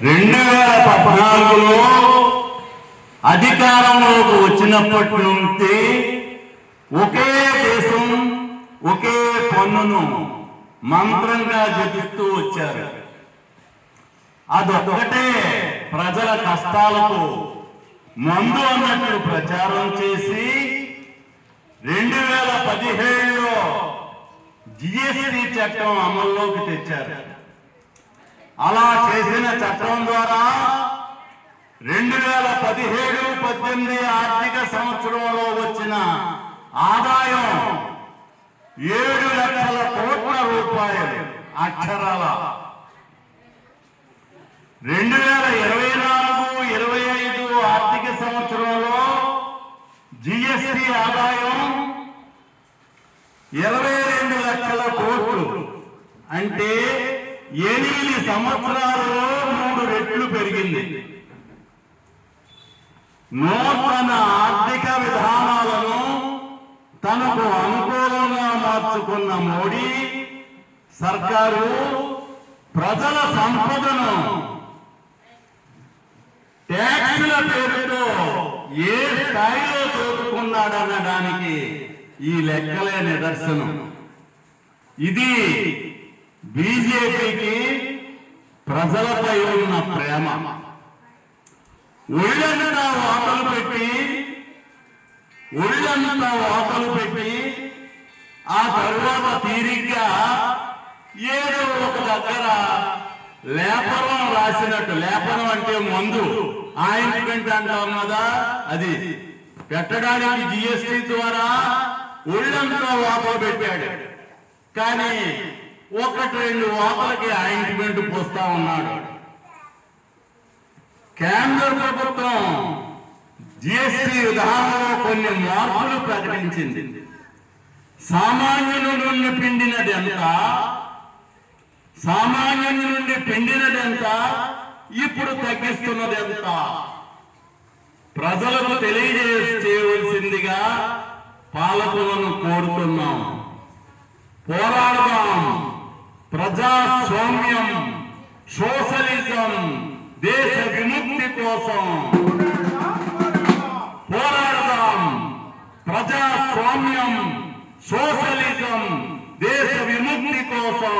2014లో అధికారంలోకి వచ్చినప్పటి నుంచి ఒకే దేశం ఒకే పన్నును మంత్రంగా జపిస్తూ వచ్చారు. అదొక్కటే ప్రజల కష్టాలకు మందు అన్నట్లు ప్రచారం చేసి 2017లో జిఎస్టి చట్టం అమల్లోకి తెచ్చారు. అలా చేసిన చట్టం ద్వారా 2017-18 ఆర్థిక సంవత్సరంలో వచ్చిన ఆదాయం 7 లక్షల కోట్ల రూపాయలు అక్షరాల. 2024-25 ఆర్థిక సంవత్సరంలో జిఎస్టి ఆదాయం 22 లక్షల కోట్లు, అంటే 8 సంవత్సరాలలో 3 రెట్లు పెరిగింది. నూతన ఆర్థిక విధానాలను తనకు అనుకూలంగా మార్చుకున్న మోడీ సర్కారు ప్రజల సంపదను ట్యాక్సుల పేరుతో ఏ స్థాయిలో దోచుకున్నాడనడానికి ఈ లెక్కలే నిదర్శనం. ఇది బీజేపీకి ప్రజలపై ఉన్న ప్రేమ. ఒళ్ళంతా వాతలు పెట్టి ఆ తరువాత తీరిగ్గా ఏదో ఒక దగ్గర లేపనం రాసినట్టు, లేపనం అంటే మందు, ఆయింట్మెంట్ అంటాం కదా, అది పెట్టడానికి జిఎస్టి ద్వారా ఒళ్ళంతా వాతలు పెట్టాడు. కానీ 1-2 వాతలకి ఆయింట్మెంట్ పోస్తా ఉన్నాడు. కేంద్ర ప్రభుత్వం జిఎస్టి విధానంలో కొన్ని మార్పులు ప్రకటించింది. సామాన్యుల నుండి పిండినది ఎంత, ఇప్పుడు తగ్గిస్తున్నది ఎంత ప్రజలకు తెలియజేయవలసిందిగా పాలకులను కోరుతున్నాం. పోరాడదాం. ప్రజాస్వామ్యం, సోషలిజం, దేశ విముక్తి కోసం పోరాడదాం. ప్రజాస్వామ్యం, సోషలిజం, దేశ విముక్తి కోసం